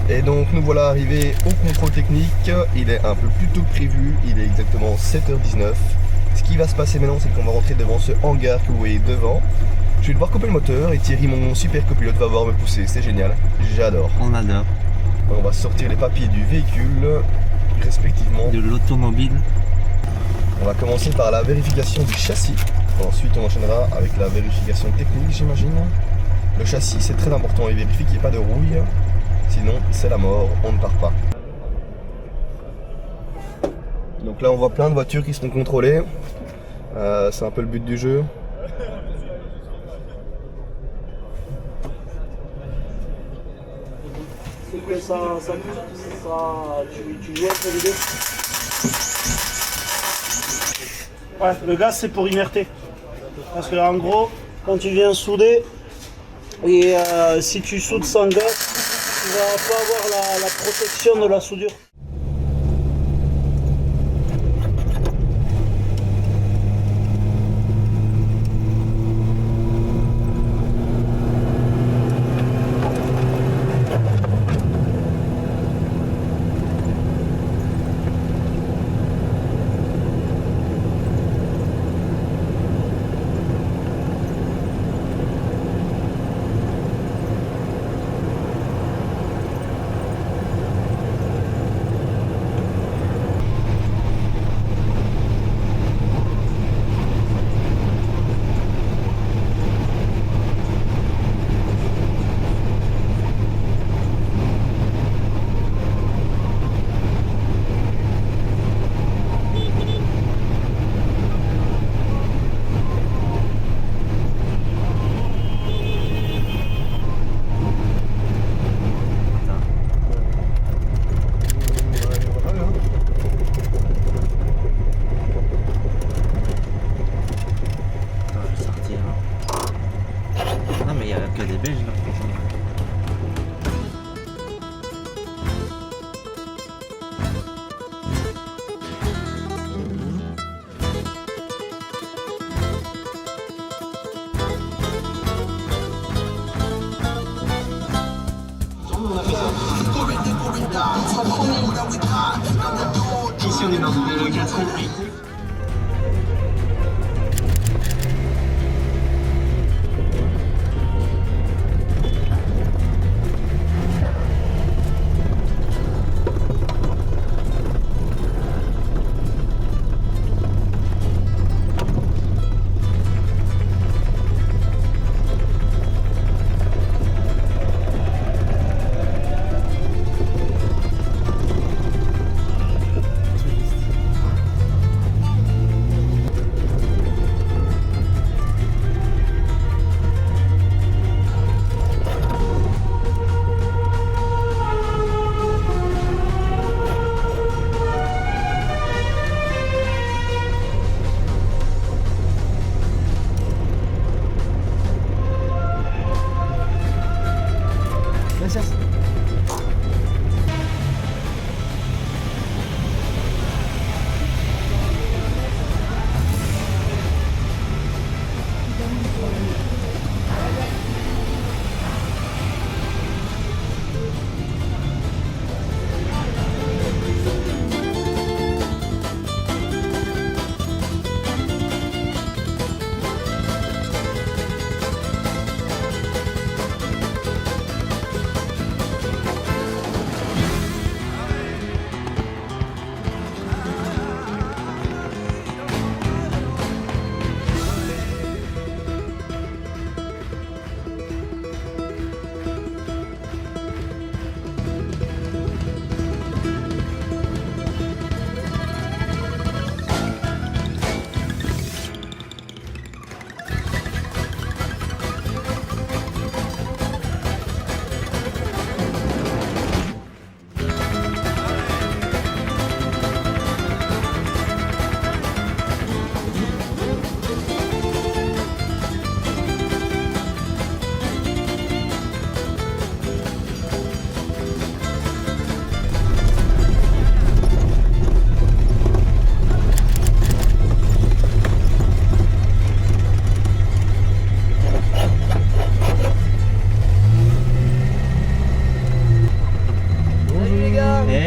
Et donc nous voilà arrivés au contrôle technique. Il est un peu plus tôt que prévu, il est exactement 7h19. Ce qui va se passer maintenant, c'est qu'on va rentrer devant ce hangar que vous voyez devant. Je vais devoir couper le moteur et Thierry, mon super copilote, va voir me pousser. C'est génial, j'adore. On adore. On va sortir les papiers du véhicule, respectivement. De l'automobile. On va commencer par la vérification du châssis. Ensuite, on enchaînera avec la vérification technique, j'imagine. Le châssis, c'est très important, il vérifie qu'il n'y ait pas de rouille. Sinon, c'est la mort, on ne part pas. Donc là, on voit plein de voitures qui seront contrôlées. C'est un peu le but du jeu. C'est que ça tu joues entre les deux. Ouais, le gaz c'est pour inerter. Parce que en gros, quand tu viens souder, et si tu soudes sans gaz, tu vas pas avoir la protection de la soudure. Ici on est dans une location.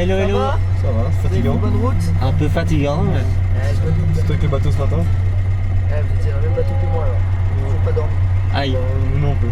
Hello, hello. Ça va, c'est Vous avez une fatigant. bonne route. Un peu fatigant, mais... Je me doute. C'était avec le bateau ce matin. Vous étiez dans le même bateau que moi alors. Toujours pas dormi. Aïe. Non plus.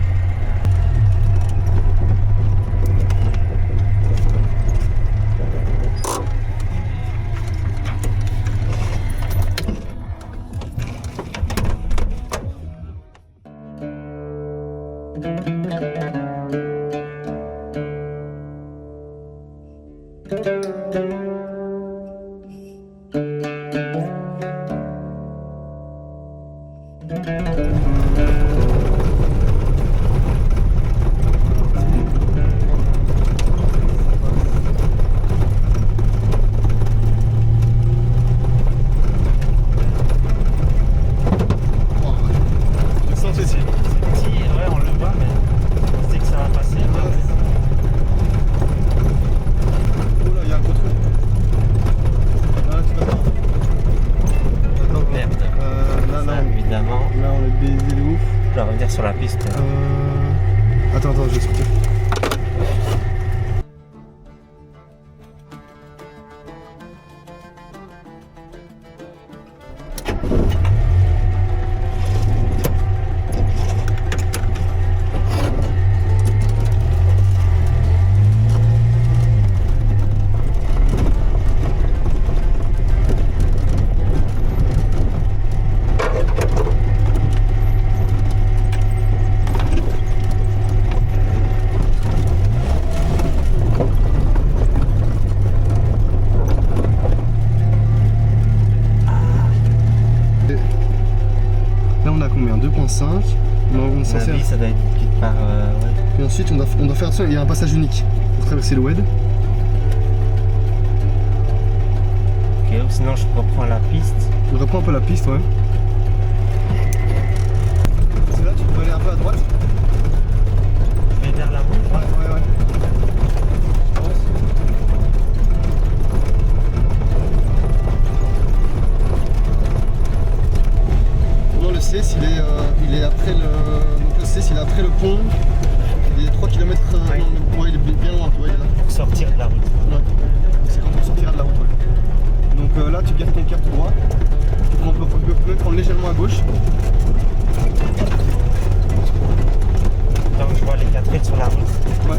Je sens ici. Si, ouais, on le voit, mais c'est que ça va passer. Oh là, il y a un gros trou. Ah, tu vas attends. Attends, Merde. Là, Ça, évidemment. là, on est baisé de ouf. Je dois revenir sur la piste. Attends, je vais sortir. Là, on a combien? 2.5. On est À censé... mon avis, ça doit être quelque part... ouais. Et ensuite, on doit faire attention, il y a un passage unique pour traverser le WED. Ok, ou sinon je reprends la piste. On reprend un peu la piste, ouais. C'est là, tu peux aller un peu à droite. Je vais vers la route. Ouais. Non, le CS, il est après le... Donc le CS, il est après le pont. Il est 3 km... Ouais. Ouais, il est bien loin, tu vois, il est là. Pour sortir de la route. Ouais. C'est quand on sortira de la route, ouais. Donc là, tu gardes ton cap tout droit. On peut même prendre légèrement à gauche. Donc je vois les 4 îles sur la route. Ouais.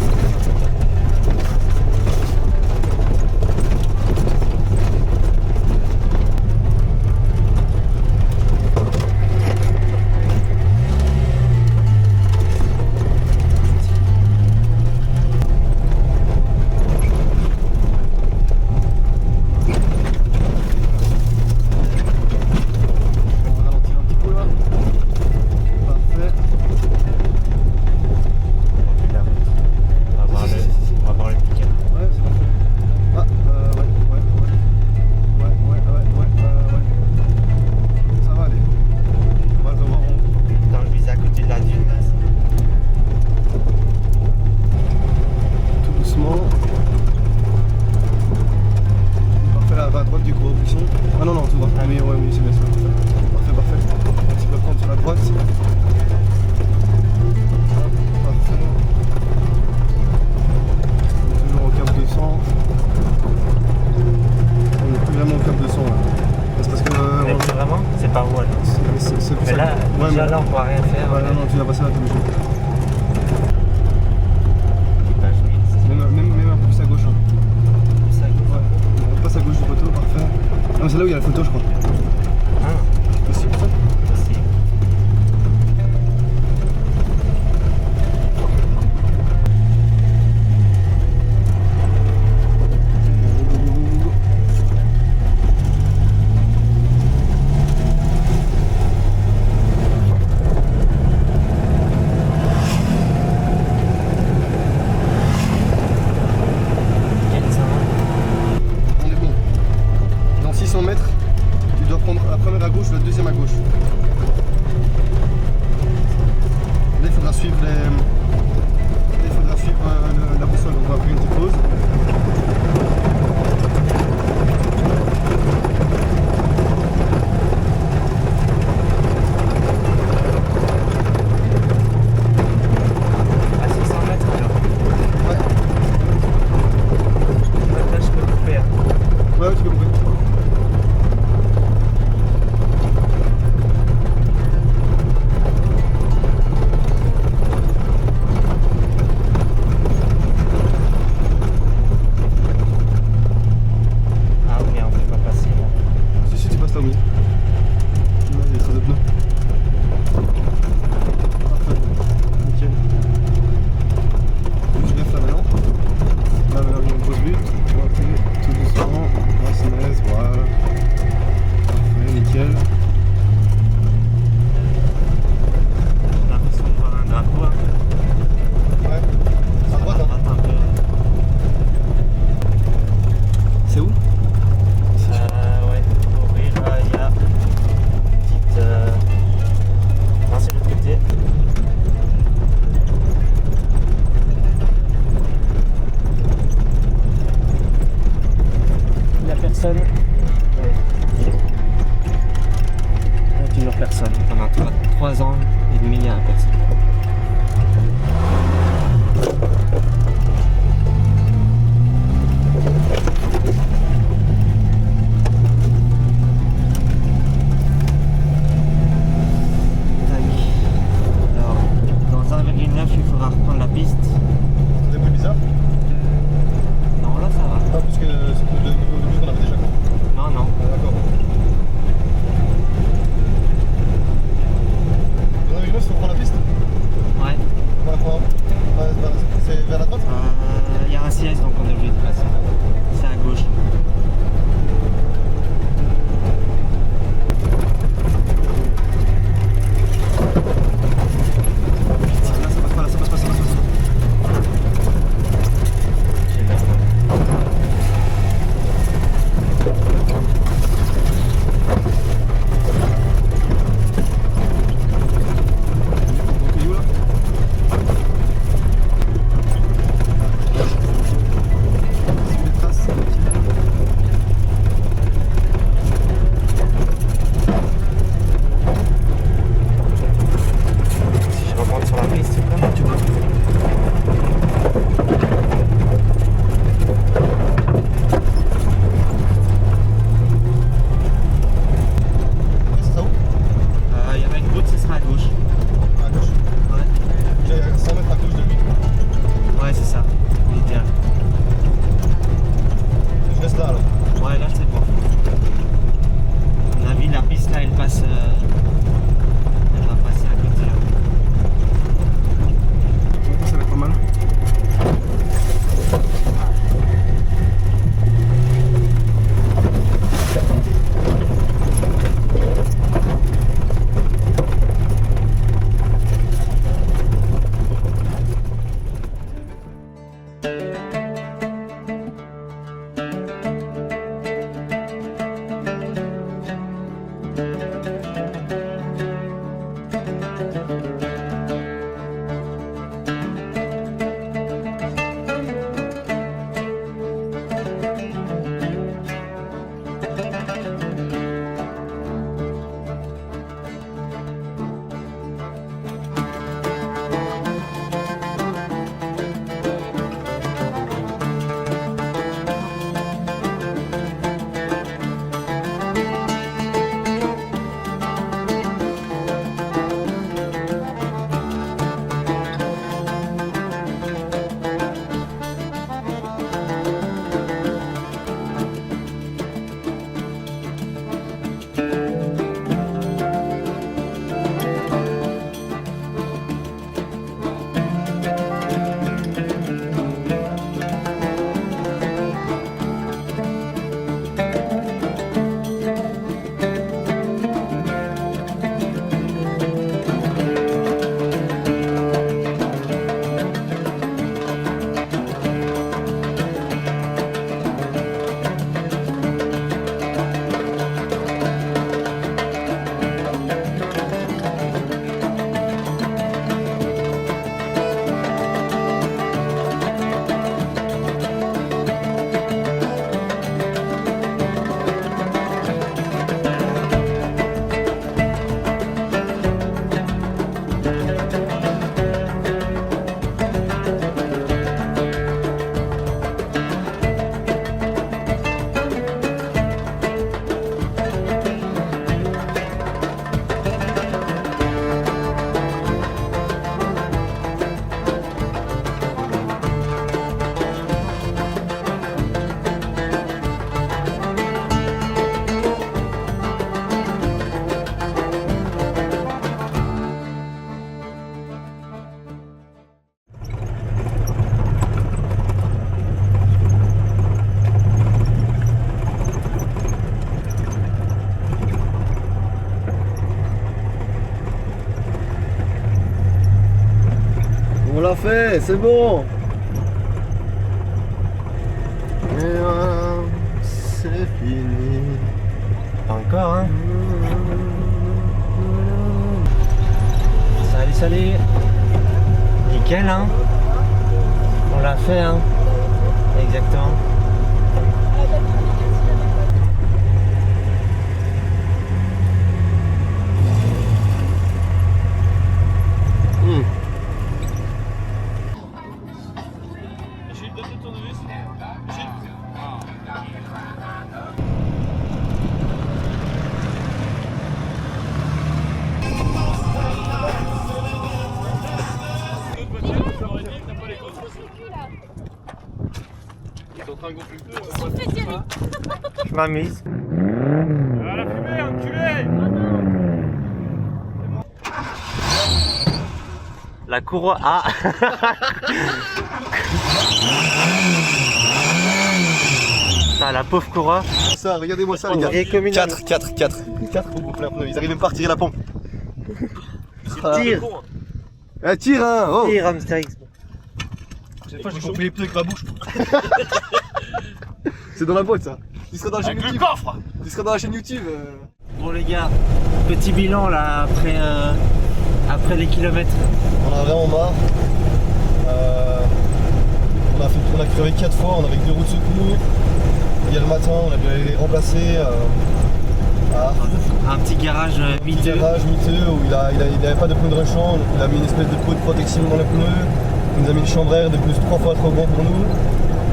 sieste, donc on est obligé de passer. C'est à gauche. Là, ça passe pas, là, ça passe pas, ça passe pas. J'ai l'air. Donc, il est où, là? Sur les traces, c'est petit. Si je remonte sur la piste, là, Tu vois. C'est ça où? il y aura une route, ce sera à gauche. À gauche. Ouais, J'ai 100 mètres à gauche de lui. ouais c'est ça. L'idéal. Je reste là alors. Ouais, là c'est bon. À mon avis, la piste là, elle passe. Elle va passer à côté. Là. Ça va être pas mal. On l'a fait, c'est bon. Et voilà, c'est fini. Pas encore, hein. Salut, salut. Nickel, hein. On l'a fait, hein. Exactement. Je m'amuse. À la fumée, enculé! La couronne. Ah la pauvre Cora. Ça, regardez-moi ça, les gars. 4 pour gonfler un pneu. Ils arrivent même pas à retirer la pompe. Tire. Tire, hein. Oh. Tire, Amstérix. Cette fois, j'ai compris les pneus avec ma bouche. C'est dans la boîte, ça. Tu seras dans la chaîne Avec le YouTube. coffre. Tu seras dans la chaîne YouTube. Bon les gars, petit bilan là après les kilomètres. On a vraiment marre. On a crevé 4 fois, on avait que 2 roues de secours. Hier matin, on a dû aller les remplacer. Un petit garage miteux. Garage miteux où il avait pas de pneus de rechange, donc il a mis une espèce de pot de protection dans les pneus. Il nous a mis une chambre air de plus 3 fois trop grand pour nous.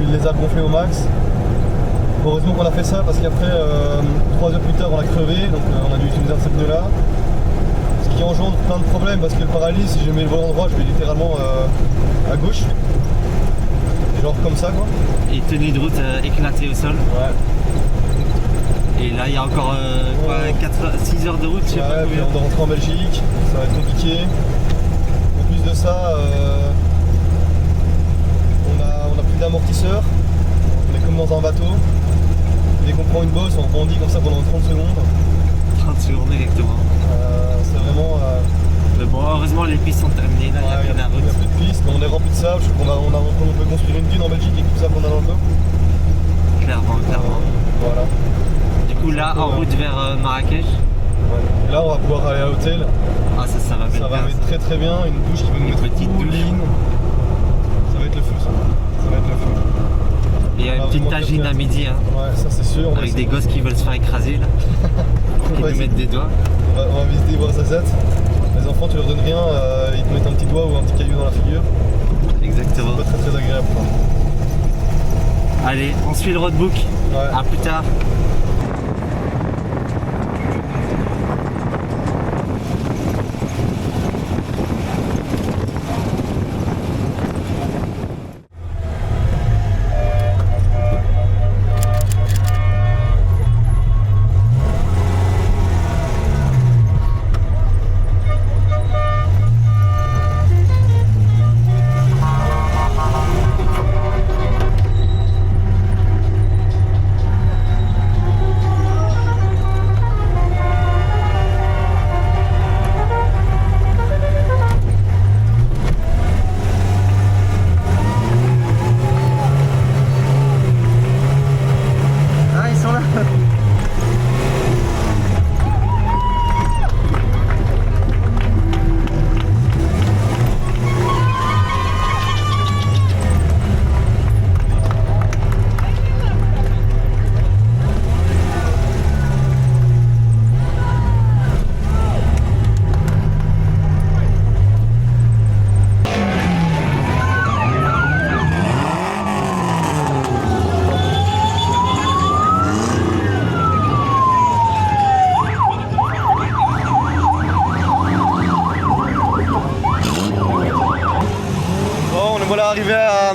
Il les a gonflés au max. Heureusement qu'on a fait ça parce qu'après 3 heures plus tard on a crevé, donc on a dû utiliser un de ces pneus là. Ce qui engendre plein de problèmes parce que le paralyse, si je mets le volant droit, je vais littéralement à gauche. Genre comme ça quoi. Et tenue de route éclatée au sol. Ouais. Et là il y a encore 6 heures de route, je sais pas Puis combien. on doit rentrer en Belgique, ça va être compliqué. En plus de ça, on a plus d'amortisseur, on est comme dans un bateau. Dès qu'on prend une bosse, on rebondit comme ça pendant 30 secondes. 30 secondes exactement. C'est vraiment... Mais bon, heureusement les pistes sont terminées, là il y a plus de il y a route. plus de piste, mais on est rempli de sable, je crois qu'on peut construire une dune en Belgique avec tout ça qu'on a dans le dos. Clairement. Voilà. Du coup là en route vers Marrakech. Ouais. Et là on va pouvoir aller à l'hôtel. Ah ça va bien. Ça va être très bien, une douche qui va nous mettre petite douche. cooling. Ça va être le feu ça. Ça va être le feu. Et il y a une petite tagine à midi hein, Ouais, ça c'est sûr. avec des gosses qui veulent se faire écraser là. Qui va nous mettent des doigts. On va visiter Ouarzazate. Les enfants, tu leur donnes rien, ils te mettent un petit doigt ou un petit caillou dans la figure. Exactement. C'est pas très agréable. Quoi. Allez, on suit le roadbook. Ouais. À plus tard.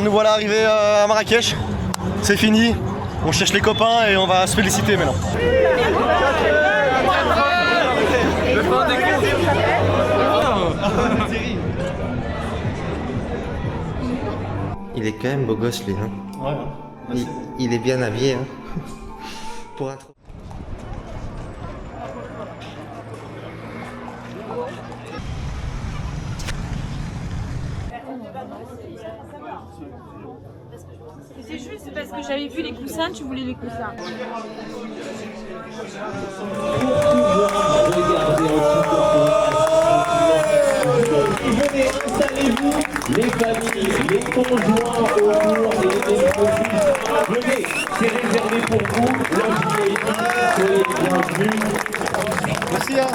Nous voilà arrivés à Marrakech. C'est fini. On cherche les copains et on va se féliciter maintenant. Il est quand même beau gosse lui. Hein. Ouais. Il est bien habillé. Hein. Pour un... C'est juste parce que j'avais vu les coussins, tu voulais les coussins. Venez, installez-vous, les familles, les conjoints autour et les profils. Venez, c'est réservé pour vous, l'enjeu, soyez les bienvenus. Merci hein.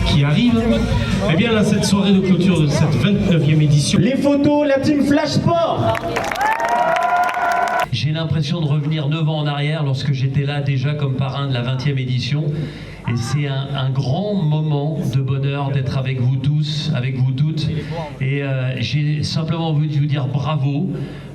Qui arrive. Eh bien là, cette soirée de clôture de cette 29e édition. Les photos, la team Flash Sport. J'ai l'impression de revenir 9 ans en arrière lorsque j'étais là déjà comme parrain de la 20e édition. Et c'est un grand moment de bonheur d'être avec vous tous, avec vous toutes. Et j'ai simplement envie de vous dire bravo.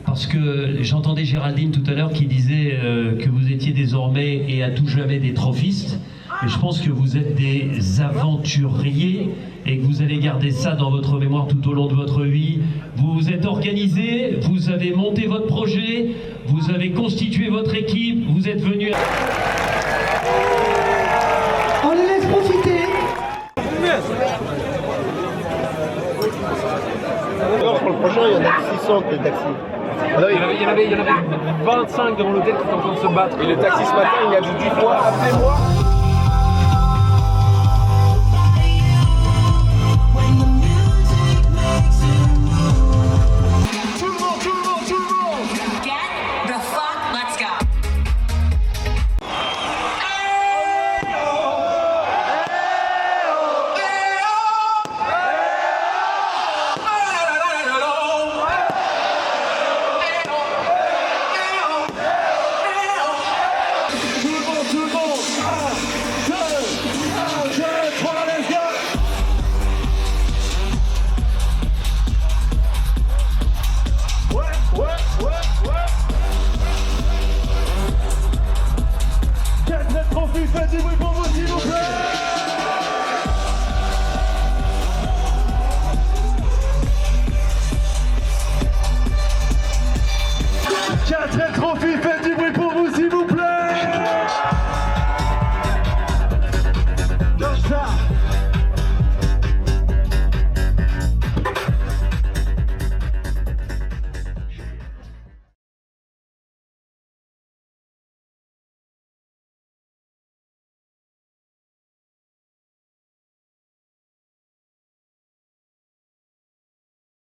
Parce que j'entendais Géraldine tout à l'heure qui disait que vous étiez désormais et à tout jamais des trophistes. Et je pense que vous êtes des aventuriers et que vous allez garder ça dans votre mémoire tout au long de votre vie. Vous vous êtes organisé, vous avez monté votre projet, vous avez constitué votre équipe, vous êtes venus... On les laisse profiter. Pour le prochain, il y en a 600 de taxis. Il y en avait 25 devant l'hôtel qui étaient en train de se battre. Et le taxi ce matin, il a dit 10 fois, appelez-moi.